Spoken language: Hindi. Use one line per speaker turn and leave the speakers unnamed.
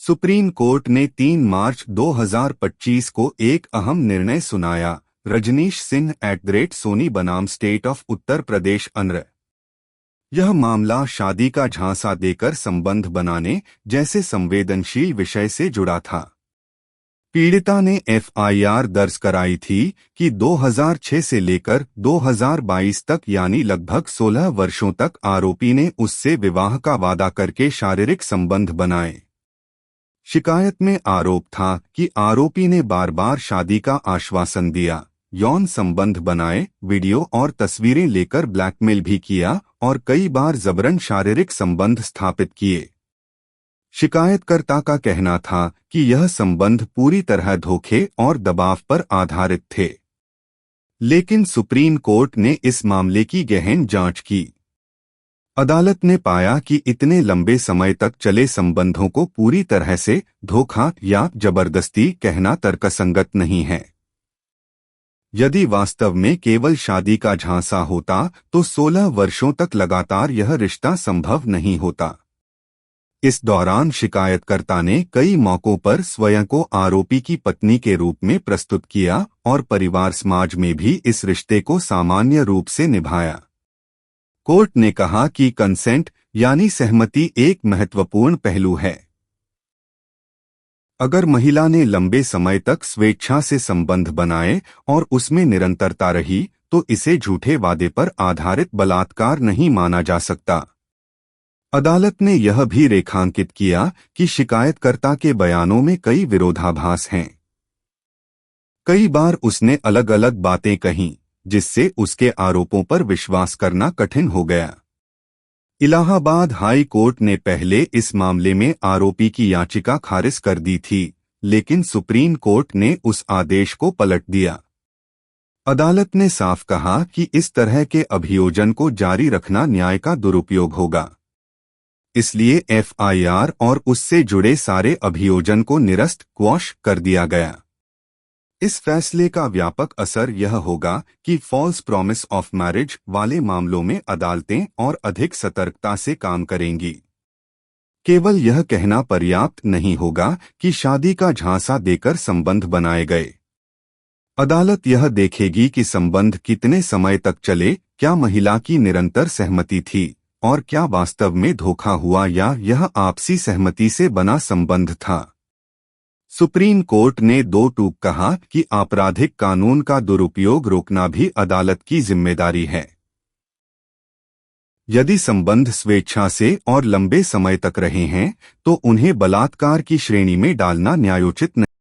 सुप्रीम कोर्ट ने 3 मार्च 2025 को एक अहम निर्णय सुनाया। रजनीश सिंह @सोनी बनाम state of Uttar Pradesh owner. यह मामला शादी का झांसा देकर संबंध बनाने जैसे संवेदनशील विषय से जुड़ा था। पीड़िता ने FIR दर्ज कराई थी कि 2006 से लेकर 2022 तक यानी लगभग 16 वर्षों तक आरोपी ने उससे विवाह का वादा करके शारीरिक संबंध बनाए। शिकायत में आरोप था कि आरोपी ने बार बार शादी का आश्वासन दिया, यौन संबंध बनाए, वीडियो और तस्वीरें लेकर ब्लैकमेल भी किया और कई बार जबरन शारीरिक संबंध स्थापित किए। शिकायतकर्ता का कहना था कि यह संबंध पूरी तरह धोखे और दबाव पर आधारित थे। लेकिन सुप्रीम कोर्ट ने इस मामले की गहन जांच की। अदालत ने पाया कि इतने लंबे समय तक चले संबंधों को पूरी तरह से धोखा या जबरदस्ती कहना तर्कसंगत नहीं है। यदि वास्तव में केवल शादी का झांसा होता तो 16 वर्षों तक लगातार यह रिश्ता संभव नहीं होता। इस दौरान शिकायतकर्ता ने कई मौकों पर स्वयं को आरोपी की पत्नी के रूप में प्रस्तुत किया और परिवार समाज में भी इस रिश्ते को सामान्य रूप से निभाया। कोर्ट ने कहा कि कंसेंट यानी सहमति एक महत्वपूर्ण पहलू है। अगर महिला ने लंबे समय तक स्वेच्छा से संबंध बनाए और उसमें निरंतरता रही तो इसे झूठे वादे पर आधारित बलात्कार नहीं माना जा सकता। अदालत ने यह भी रेखांकित किया कि शिकायतकर्ता के बयानों में कई विरोधाभास हैं। कई बार उसने अलग अलग बातें कहीं जिससे उसके आरोपों पर विश्वास करना कठिन हो गया। इलाहाबाद हाई कोर्ट ने पहले इस मामले में आरोपी की याचिका खारिज कर दी थी, लेकिन सुप्रीम कोर्ट ने उस आदेश को पलट दिया। अदालत ने साफ कहा कि इस तरह के अभियोजन को जारी रखना न्याय का दुरुपयोग होगा। इसलिए FIR और उससे जुड़े सारे अभियोजन को निरस्त क्वॉश कर दिया गया। इस फैसले का व्यापक असर यह होगा कि फॉल्स प्रॉमिस ऑफ मैरिज वाले मामलों में अदालतें और अधिक सतर्कता से काम करेंगी। केवल यह कहना पर्याप्त नहीं होगा कि शादी का झांसा देकर संबंध बनाए गए। अदालत यह देखेगी कि संबंध कितने समय तक चले, क्या महिला की निरंतर सहमति थी और क्या वास्तव में धोखा हुआ या यह आपसी सहमति से बना संबंध था। सुप्रीम कोर्ट ने 2 टूक कहा कि आपराधिक कानून का दुरुपयोग रोकना भी अदालत की जिम्मेदारी है। यदि संबंध स्वेच्छा से और लंबे समय तक रहे हैं तो उन्हें बलात्कार की श्रेणी में डालना न्यायोचित नहीं।